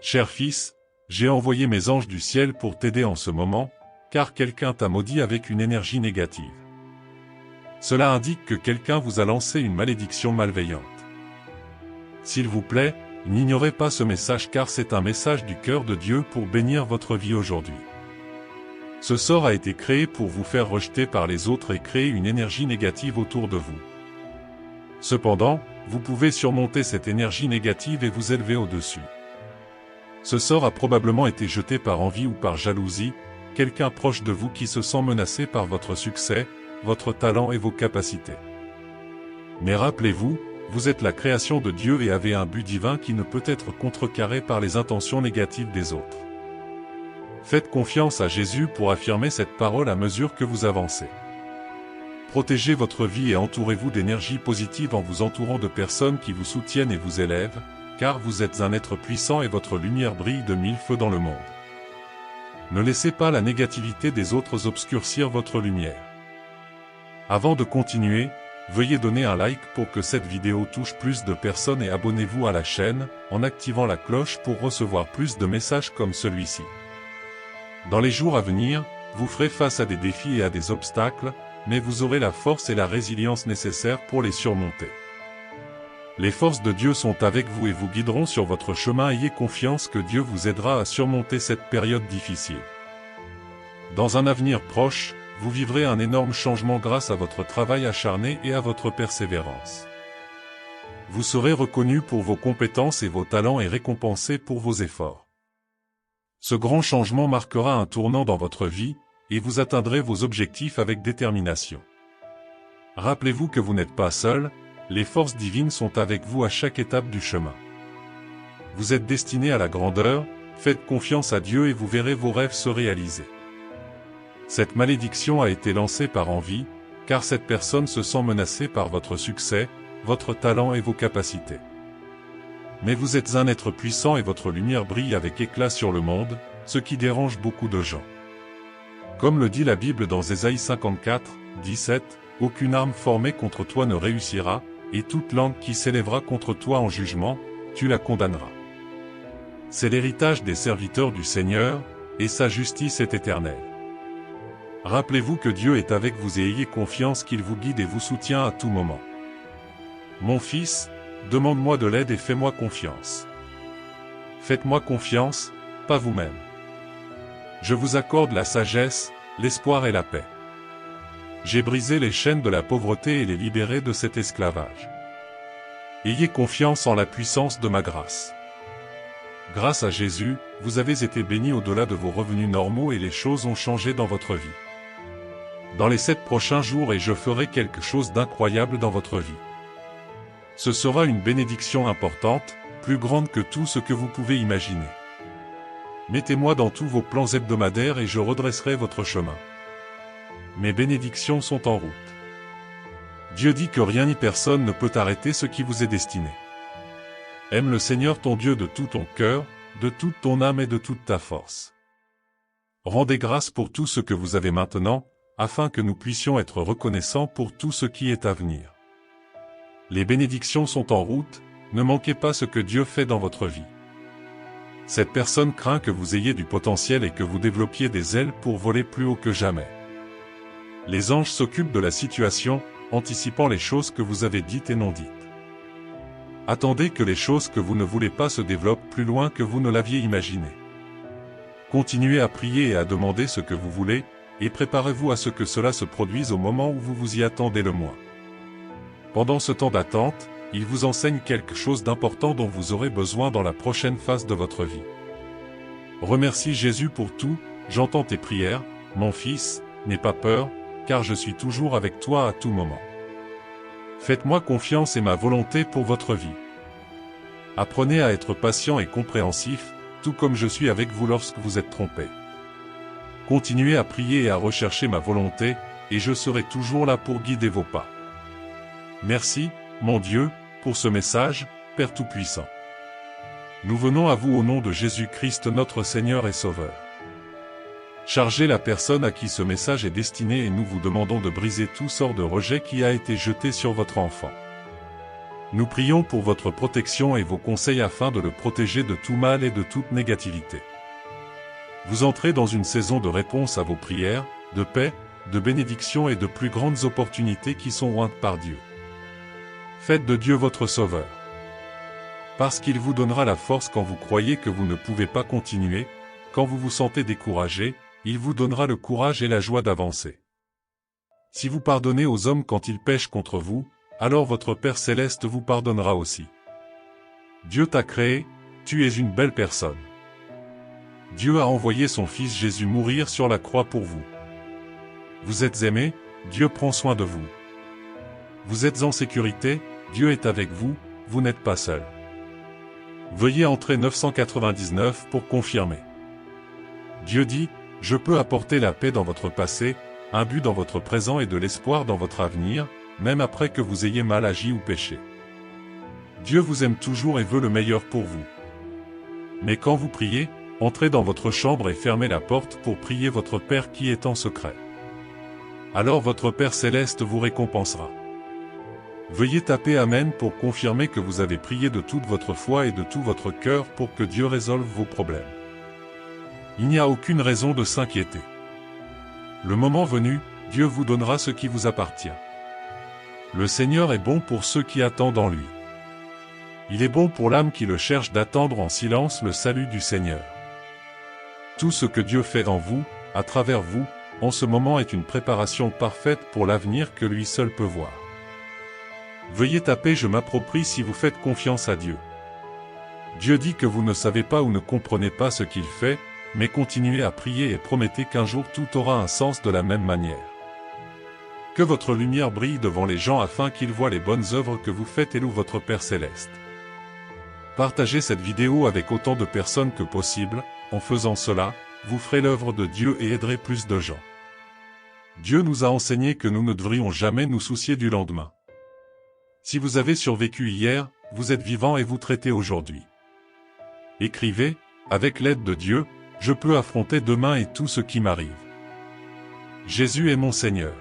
Cher fils, j'ai envoyé mes anges du ciel pour t'aider en ce moment, car quelqu'un t'a maudit avec une énergie négative. Cela indique que quelqu'un vous a lancé une malédiction malveillante. S'il vous plaît, n'ignorez pas ce message car c'est un message du cœur de Dieu pour bénir votre vie aujourd'hui. Ce sort a été créé pour vous faire rejeter par les autres et créer une énergie négative autour de vous. Cependant, vous pouvez surmonter cette énergie négative et vous élever au-dessus. Ce sort a probablement été jeté par envie ou par jalousie, quelqu'un proche de vous qui se sent menacé par votre succès, votre talent et vos capacités. Mais rappelez-vous, vous êtes la création de Dieu et avez un but divin qui ne peut être contrecarré par les intentions négatives des autres. Faites confiance à Jésus pour affirmer cette parole à mesure que vous avancez. Protégez votre vie et entourez-vous d'énergie positive en vous entourant de personnes qui vous soutiennent et vous élèvent, car vous êtes un être puissant et votre lumière brille de 1000 feux dans le monde. Ne laissez pas la négativité des autres obscurcir votre lumière. Avant de continuer, veuillez donner un like pour que cette vidéo touche plus de personnes et abonnez-vous à la chaîne, en activant la cloche pour recevoir plus de messages comme celui-ci. Dans les jours à venir, vous ferez face à des défis et à des obstacles, mais vous aurez la force et la résilience nécessaires pour les surmonter. Les forces de Dieu sont avec vous et vous guideront sur votre chemin. Ayez confiance que Dieu vous aidera à surmonter cette période difficile. Dans un avenir proche, vous vivrez un énorme changement grâce à votre travail acharné et à votre persévérance. Vous serez reconnu pour vos compétences et vos talents et récompensé pour vos efforts. Ce grand changement marquera un tournant dans votre vie, et vous atteindrez vos objectifs avec détermination. Rappelez-vous que vous n'êtes pas seul, les forces divines sont avec vous à chaque étape du chemin. Vous êtes destiné à la grandeur, faites confiance à Dieu et vous verrez vos rêves se réaliser. Cette malédiction a été lancée par envie, car cette personne se sent menacée par votre succès, votre talent et vos capacités. Mais vous êtes un être puissant et votre lumière brille avec éclat sur le monde, ce qui dérange beaucoup de gens. Comme le dit la Bible dans Ésaïe 54, 17, « Aucune arme formée contre toi ne réussira, et toute langue qui s'élèvera contre toi en jugement, tu la condamneras. » C'est l'héritage des serviteurs du Seigneur, et sa justice est éternelle. Rappelez-vous que Dieu est avec vous et ayez confiance qu'il vous guide et vous soutient à tout moment. Mon fils, demande-moi de l'aide et fais-moi confiance. Faites-moi confiance, pas vous-même. Je vous accorde la sagesse, l'espoir et la paix. J'ai brisé les chaînes de la pauvreté et les libéré de cet esclavage. Ayez confiance en la puissance de ma grâce. Grâce à Jésus, vous avez été bénis au-delà de vos revenus normaux et les choses ont changé dans votre vie. Dans les 7 prochains jours et je ferai quelque chose d'incroyable dans votre vie. Ce sera une bénédiction importante, plus grande que tout ce que vous pouvez imaginer. Mettez-moi dans tous vos plans hebdomadaires et je redresserai votre chemin. Mes bénédictions sont en route. Dieu dit que rien ni personne ne peut arrêter ce qui vous est destiné. Aime le Seigneur ton Dieu de tout ton cœur, de toute ton âme et de toute ta force. Rendez grâce pour tout ce que vous avez maintenant, afin que nous puissions être reconnaissants pour tout ce qui est à venir. Les bénédictions sont en route, ne manquez pas ce que Dieu fait dans votre vie. Cette personne craint que vous ayez du potentiel et que vous développiez des ailes pour voler plus haut que jamais. Les anges s'occupent de la situation, anticipant les choses que vous avez dites et non dites. Attendez que les choses que vous ne voulez pas se développent plus loin que vous ne l'aviez imaginé. Continuez à prier et à demander ce que vous voulez, et préparez-vous à ce que cela se produise au moment où vous vous y attendez le moins. Pendant ce temps d'attente, il vous enseigne quelque chose d'important dont vous aurez besoin dans la prochaine phase de votre vie. Remercie Jésus pour tout, j'entends tes prières, mon fils, n'aie pas peur, car je suis toujours avec toi à tout moment. Faites-moi confiance et ma volonté pour votre vie. Apprenez à être patient et compréhensif, tout comme je suis avec vous lorsque vous êtes trompé. Continuez à prier et à rechercher ma volonté, et je serai toujours là pour guider vos pas. Merci, mon Dieu, pour ce message, Père Tout-Puissant. Nous venons à vous au nom de Jésus-Christ notre Seigneur et Sauveur. Chargez la personne à qui ce message est destiné et nous vous demandons de briser tout sort de rejet qui a été jeté sur votre enfant. Nous prions pour votre protection et vos conseils afin de le protéger de tout mal et de toute négativité. Vous entrez dans une saison de réponse à vos prières, de paix, de bénédiction et de plus grandes opportunités qui sont ointes par Dieu. Faites de Dieu votre sauveur. Parce qu'il vous donnera la force quand vous croyez que vous ne pouvez pas continuer, quand vous vous sentez découragé, il vous donnera le courage et la joie d'avancer. Si vous pardonnez aux hommes quand ils pêchent contre vous, alors votre Père Céleste vous pardonnera aussi. Dieu t'a créé, tu es une belle personne. Dieu a envoyé son Fils Jésus mourir sur la croix pour vous. Vous êtes aimé, Dieu prend soin de vous. Vous êtes en sécurité, Dieu est avec vous, vous n'êtes pas seul. Veuillez entrer 999 pour confirmer. Dieu dit, je peux apporter la paix dans votre passé, un but dans votre présent et de l'espoir dans votre avenir, même après que vous ayez mal agi ou péché. Dieu vous aime toujours et veut le meilleur pour vous. Mais quand vous priez, entrez dans votre chambre et fermez la porte pour prier votre Père qui est en secret. Alors votre Père Céleste vous récompensera. Veuillez taper Amen pour confirmer que vous avez prié de toute votre foi et de tout votre cœur pour que Dieu résolve vos problèmes. Il n'y a aucune raison de s'inquiéter. Le moment venu, Dieu vous donnera ce qui vous appartient. Le Seigneur est bon pour ceux qui attendent en lui. Il est bon pour l'âme qui le cherche d'attendre en silence le salut du Seigneur. Tout ce que Dieu fait en vous, à travers vous, en ce moment est une préparation parfaite pour l'avenir que lui seul peut voir. Veuillez taper « Je m'approprie » si vous faites confiance à Dieu. Dieu dit que vous ne savez pas ou ne comprenez pas ce qu'il fait, mais continuez à prier et promettez qu'un jour tout aura un sens de la même manière. Que votre lumière brille devant les gens afin qu'ils voient les bonnes œuvres que vous faites et louent votre Père Céleste. Partagez cette vidéo avec autant de personnes que possible, en faisant cela, vous ferez l'œuvre de Dieu et aiderez plus de gens. Dieu nous a enseigné que nous ne devrions jamais nous soucier du lendemain. Si vous avez survécu hier, vous êtes vivant et vous traitez aujourd'hui. Écrivez, avec l'aide de Dieu, je peux affronter demain et tout ce qui m'arrive. Jésus est mon Seigneur.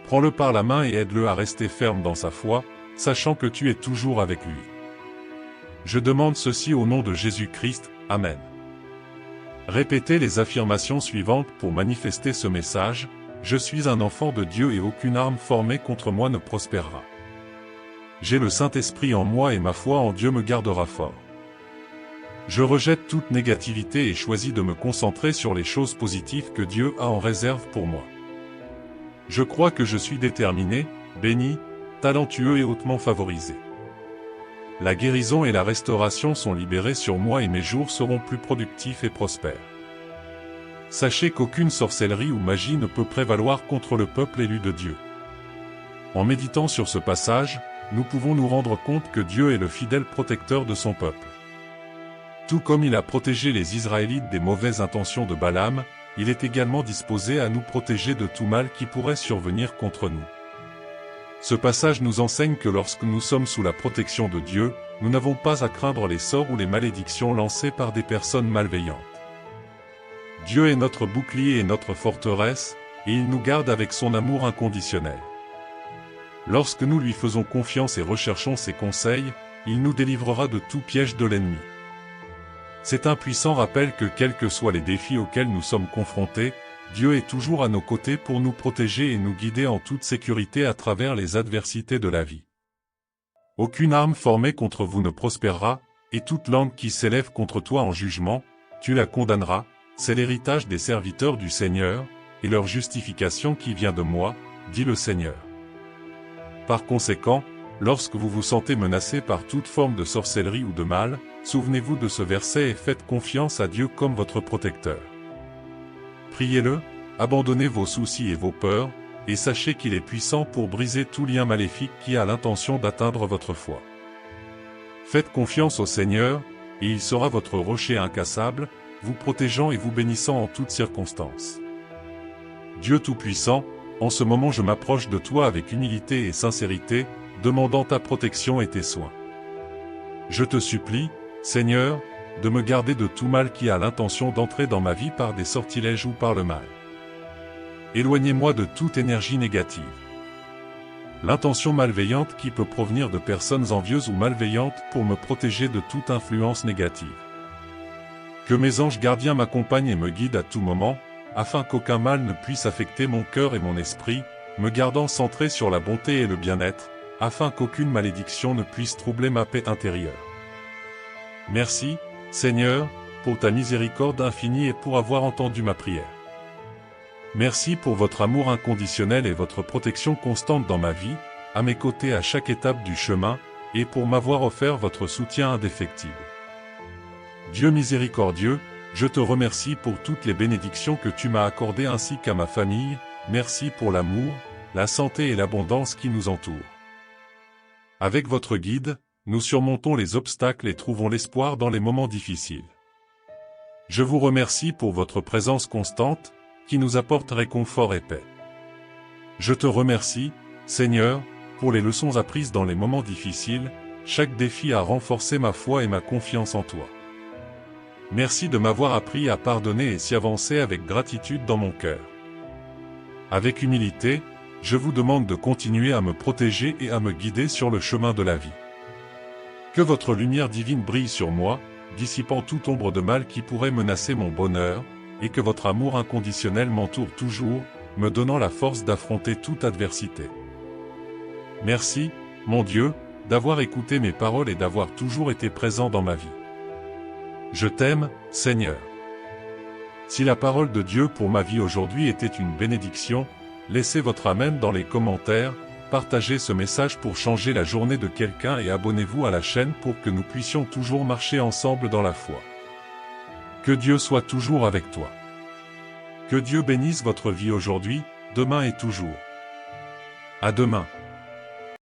Prends-le par la main et aide-le à rester ferme dans sa foi, sachant que tu es toujours avec lui. Je demande ceci au nom de Jésus-Christ, Amen. Répétez les affirmations suivantes pour manifester ce message, je suis un enfant de Dieu et aucune arme formée contre moi ne prospérera. J'ai le Saint-Esprit en moi et ma foi en Dieu me gardera fort. Je rejette toute négativité et choisis de me concentrer sur les choses positives que Dieu a en réserve pour moi. Je crois que je suis déterminé, béni, talentueux et hautement favorisé. La guérison et la restauration sont libérées sur moi et mes jours seront plus productifs et prospères. Sachez qu'aucune sorcellerie ou magie ne peut prévaloir contre le peuple élu de Dieu. En méditant sur ce passage, nous pouvons nous rendre compte que Dieu est le fidèle protecteur de son peuple. Tout comme il a protégé les Israélites des mauvaises intentions de Balaam, il est également disposé à nous protéger de tout mal qui pourrait survenir contre nous. Ce passage nous enseigne que lorsque nous sommes sous la protection de Dieu, nous n'avons pas à craindre les sorts ou les malédictions lancées par des personnes malveillantes. Dieu est notre bouclier et notre forteresse, et il nous garde avec son amour inconditionnel. Lorsque nous lui faisons confiance et recherchons ses conseils, il nous délivrera de tout piège de l'ennemi. C'est un puissant rappel que quels que soient les défis auxquels nous sommes confrontés, Dieu est toujours à nos côtés pour nous protéger et nous guider en toute sécurité à travers les adversités de la vie. Aucune arme formée contre vous ne prospérera, et toute langue qui s'élève contre toi en jugement, tu la condamneras, c'est l'héritage des serviteurs du Seigneur, et leur justification qui vient de moi, dit le Seigneur. Par conséquent, lorsque vous vous sentez menacé par toute forme de sorcellerie ou de mal, souvenez-vous de ce verset et faites confiance à Dieu comme votre protecteur. Priez-le, abandonnez vos soucis et vos peurs, et sachez qu'il est puissant pour briser tout lien maléfique qui a l'intention d'atteindre votre foi. Faites confiance au Seigneur, et il sera votre rocher incassable, vous protégeant et vous bénissant en toutes circonstances. Dieu Tout-Puissant, en ce moment je m'approche de toi avec humilité et sincérité, demandant ta protection et tes soins. Je te supplie, Seigneur, de me garder de tout mal qui a l'intention d'entrer dans ma vie par des sortilèges ou par le mal. Éloignez-moi de toute énergie négative. l'intention malveillante qui peut provenir de personnes envieuses ou malveillantes pour me protéger de toute influence négative. Que mes anges gardiens m'accompagnent et me guident à tout moment, afin qu'aucun mal ne puisse affecter mon cœur et mon esprit, me gardant centré sur la bonté et le bien-être, afin qu'aucune malédiction ne puisse troubler ma paix intérieure. Merci, Seigneur, pour ta miséricorde infinie et pour avoir entendu ma prière. Merci pour votre amour inconditionnel et votre protection constante dans ma vie, à mes côtés à chaque étape du chemin, et pour m'avoir offert votre soutien indéfectible. Dieu miséricordieux, je te remercie pour toutes les bénédictions que tu m'as accordées ainsi qu'à ma famille, merci pour l'amour, la santé et l'abondance qui nous entourent. Avec votre guide, nous surmontons les obstacles et trouvons l'espoir dans les moments difficiles. Je vous remercie pour votre présence constante, qui nous apporte réconfort et paix. Je te remercie, Seigneur, pour les leçons apprises dans les moments difficiles, chaque défi a renforcé ma foi et ma confiance en toi. Merci de m'avoir appris à pardonner et s'y avancer avec gratitude dans mon cœur. Avec humilité, je vous demande de continuer à me protéger et à me guider sur le chemin de la vie. Que votre lumière divine brille sur moi, dissipant toute ombre de mal qui pourrait menacer mon bonheur, et que votre amour inconditionnel m'entoure toujours, me donnant la force d'affronter toute adversité. Merci, mon Dieu, d'avoir écouté mes paroles et d'avoir toujours été présent dans ma vie. Je t'aime, Seigneur. Si la parole de Dieu pour ma vie aujourd'hui était une bénédiction, laissez votre Amen dans les commentaires, partagez ce message pour changer la journée de quelqu'un et abonnez-vous à la chaîne pour que nous puissions toujours marcher ensemble dans la foi. Que Dieu soit toujours avec toi. Que Dieu bénisse votre vie aujourd'hui, demain et toujours. À demain.